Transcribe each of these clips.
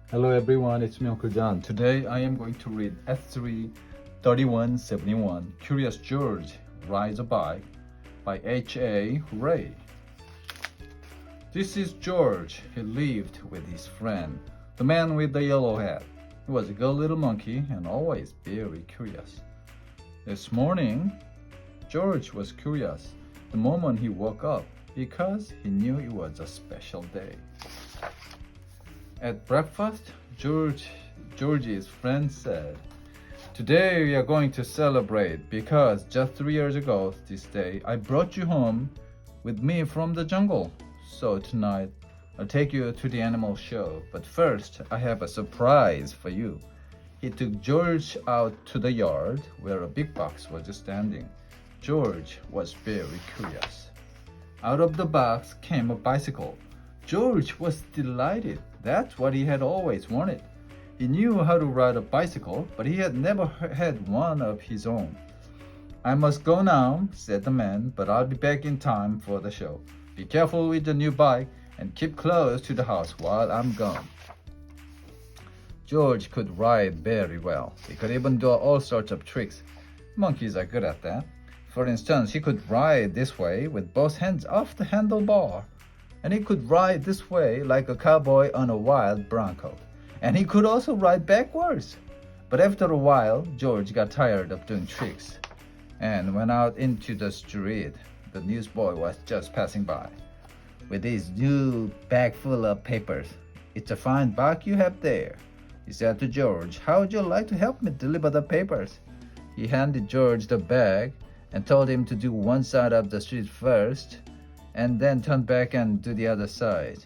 Hello everyone, it's me Uncle John. Today I am going to read S3 3171 Curious George Rides a Bike by H.A. Ray. This is George. He lived with his friend, the man with the yellow hat. He was a good little monkey and always very curious. This morning, George was curious the moment he woke up because he knew it was a special day. At breakfast, George's friend said, "Today we are going to celebrate because just 3 years ago this day I brought you home with me from the jungle. So tonight I'll take you to the animal show. But first I have a surprise for you." He took George out to the yard where a big box was standing. George was very curious. Out of the box came a bicycle. George was delighted. That's what he had always wanted. He knew how to ride a bicycle, but he had never had one of his own. "I must go now," said the man, "but I'll be back in time for the show. Be careful with the new bike and keep close to the house while I'm gone." George could ride very well. He could even do all sorts of tricks. Monkeys are good at that. For instance, he could ride this way with both hands off the handlebar. And he could ride this way like a cowboy on a wild bronco. And he could also ride backwards. But after a while, George got tired of doing tricks and went out into the street. The newsboy was just passing by with his new bag full of papers. "It's a fine bag you have there," he said to George. "How would you like to help me deliver the papers?" He handed George the bag and told him to do one side of the street first and then turn back and do the other side.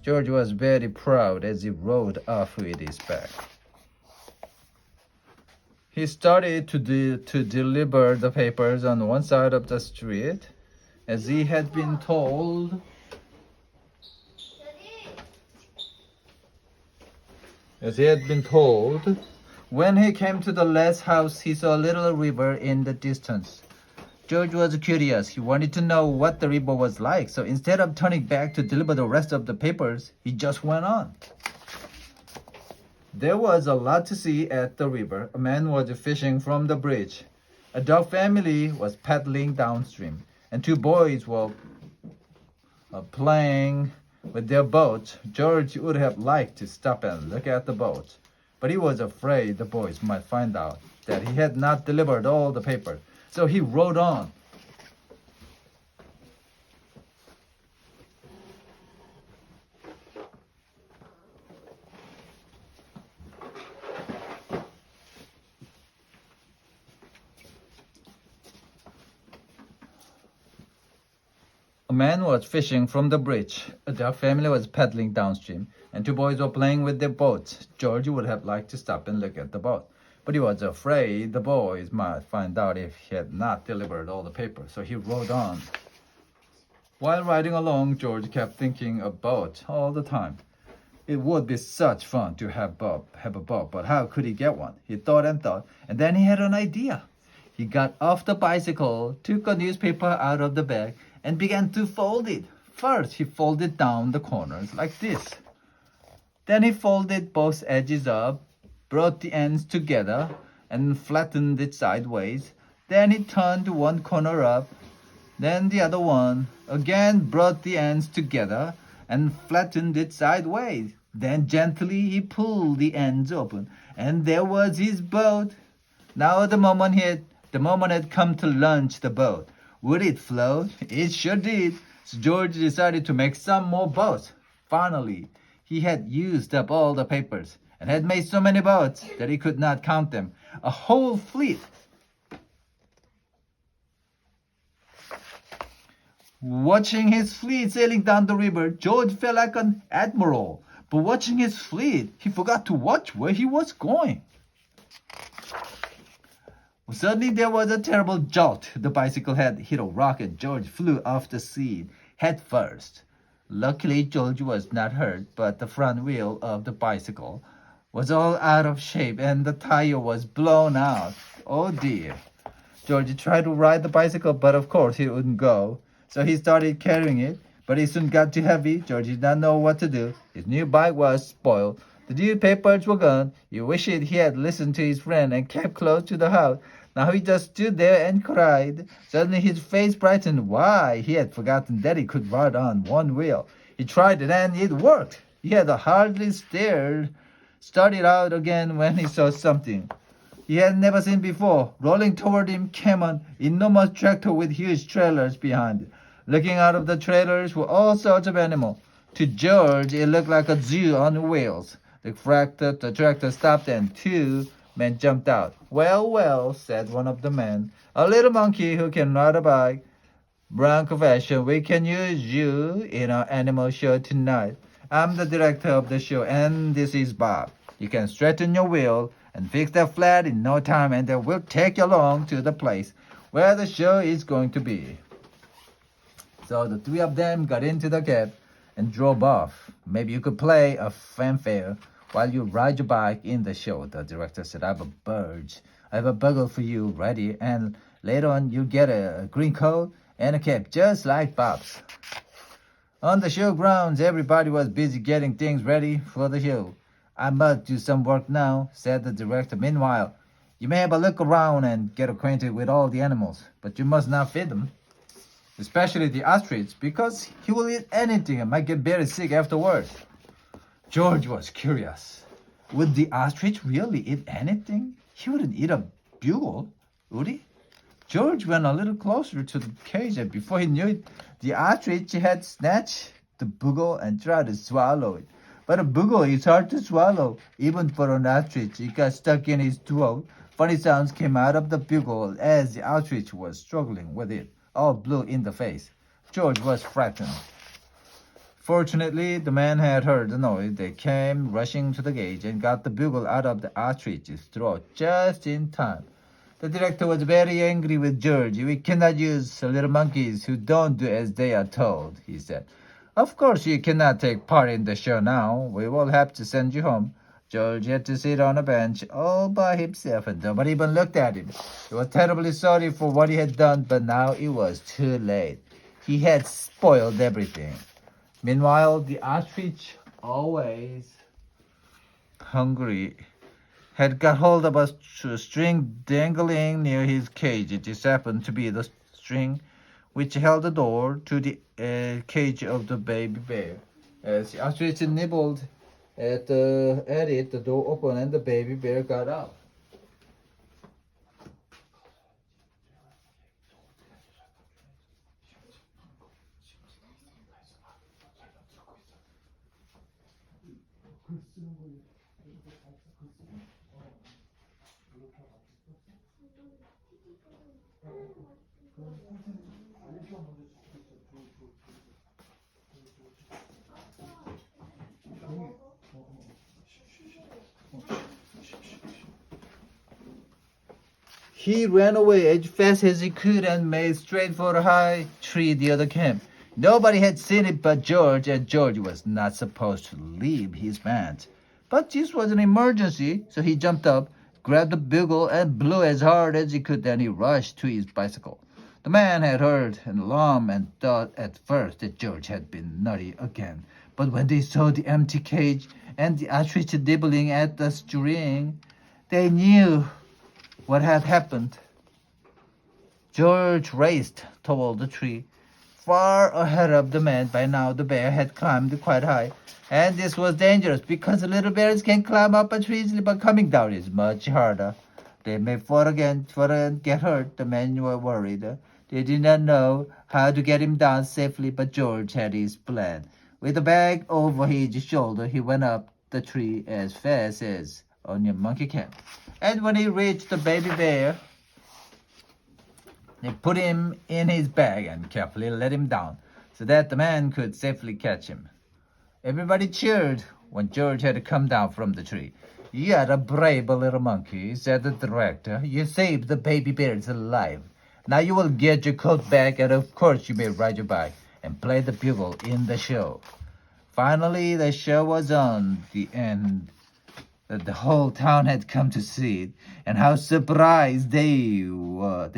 George was very proud as he rode off with his bag. He started to deliver the papers on one side of the street, as he had been told. When he came to the last house, he saw a little river in the distance. George was curious. He wanted to know what the river was like, so instead of turning back to deliver the rest of the papers, he just went on. There was a lot to see at the river. A man was fishing from the bridge. A dog family was paddling downstream, and two boys were playing with their boat. George would have liked to stop and look at the boat, but he was afraid the boys might find out that he had not delivered all the papers. So he rode on. A man was fishing from the bridge. A dog family was paddling downstream, and two boys were playing with their boats. George would have liked to stop and look at the boat, but he was afraid the boys might find out if he had not delivered all the papers, so he rode on. While riding along, George kept thinking of boat all the time. It would be such fun to have a boat, but how could he get one? He thought, and then he had an idea. He got off the bicycle, took a newspaper out of the bag, and began to fold it. First, he folded down the corners like this. Then he folded both edges up, brought the ends together, and flattened it sideways. Then he turned one corner up, then the other one, again brought the ends together and flattened it sideways. Then gently he pulled the ends open, and there was his boat. Now the moment had come to launch the boat. Would it float? It sure did. So George decided to make some more boats. Finally, he had used up all the papers and had made so many boats that he could not count them. A whole fleet. Watching his fleet sailing down the river, George felt like an admiral. But watching his fleet, he forgot to watch where he was going. Suddenly there was a terrible jolt. The bicycle had hit a rock and George flew off the seat, head first. Luckily, George was not hurt, but the front wheel of the bicycle was all out of shape and the tire was blown out. Oh dear. George tried to ride the bicycle, but of course he wouldn't go. So he started carrying it, but it soon got too heavy. George did not know what to do. His new bike was spoiled. The newspapers were gone. He wished he had listened to his friend and kept close to the house. Now he just stood there and cried. Suddenly his face brightened. Why? He had forgotten that he could ride on one wheel. He tried it and it worked. He had hardly started out again when he saw something he had never seen before. Rolling toward him came an enormous tractor with huge trailers behind it. Looking out of the trailers were all sorts of animals. To George, it looked like a zoo on wheels. The tractor stopped and two men jumped out. Well, well, said one of the men, a little monkey who can ride a bike. Brown confession, we can use you in our animal show tonight. I'm the director of the show and this is Bob. You can straighten your wheel and fix that flat in no time and then we'll take you along to the place where the show is going to be. So the three of them got into the cab and drove off. Maybe you could play a fanfare while you ride your bike in the show, the director said. I have a bugle for you ready, and later on you'll get a green coat and a cap just like Bob's. On the show grounds, everybody was busy getting things ready for the show. I must do some work now, said the director. Meanwhile, you may have a look around and get acquainted with all the animals, but you must not feed them, especially the ostrich, because he will eat anything and might get very sick afterwards. George was curious. Would the ostrich really eat anything? He wouldn't eat a bugle, would he? George went a little closer to the cage, and before he knew it, the ostrich had snatched the bugle and tried to swallow it. But a bugle is hard to swallow, even for an ostrich. It got stuck in his throat. Funny sounds came out of the bugle as the ostrich was struggling with it, all blue in the face. George was frightened. Fortunately, the man had heard the noise. They came rushing to the cage and got the bugle out of the ostrich's throat just in time. The director was very angry with George. We cannot use little monkeys who don't do as they are told, he said. Of course you cannot take part in the show now. We will have to send you home. George had to sit on a bench all by himself and nobody even looked at him. He was terribly sorry for what he had done, but now it was too late. He had spoiled everything. Meanwhile, the ostrich, always hungry, had got hold of a string dangling near his cage. It just happened to be the string which held the door to the cage of the baby bear. As the ostrich nibbled at it, the door opened and the baby bear got out. He ran away as fast as he could and made straight for a high tree near the camp. Nobody had seen it but George, and George was not supposed to leave his pants. But this was an emergency, so he jumped up, grabbed the bugle, and blew as hard as he could. Then he rushed to his bicycle. The man had heard an alarm and thought at first that George had been naughty again. But when they saw the empty cage and the ostrich nibbling at the string, they knew what had happened. George raced toward the tree, far ahead of the man. By now the bear had climbed quite high, and this was dangerous because the little bears can climb up a tree easily, but coming down is much harder. They may fall and get hurt. The men were worried. They did not know how to get him down safely, but George had his plan. With the bag over his shoulder, he went up the tree as fast as only a monkey can. And when he reached the baby bear, he put him in his bag and carefully let him down so that the man could safely catch him. Everybody cheered when George had come down from the tree. You are a brave little monkey, said the director. You saved the baby bears alive. Now you will get your coat back, and of course you may ride your bike and play the bugle in the show. Finally, the show was on. The end. The whole town had come to see it, and how surprised they were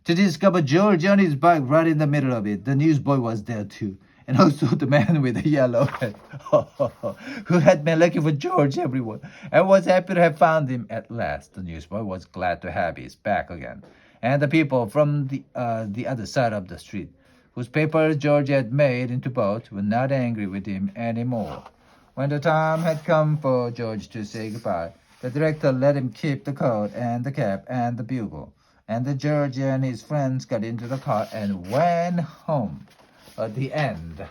to discover George on his bike right in the middle of it. The newsboy was there too, and also the man with the yellow hat, who had been looking for George everywhere, and was happy to have found him at last. The newsboy was glad to have his back again, and the people from the other side of the street, whose paper George had made into boat, were not angry with him any more. When the time had come for George to say goodbye, the director let him keep the coat and the cap and the bugle, and the George and his friends got into the car and went home. The end.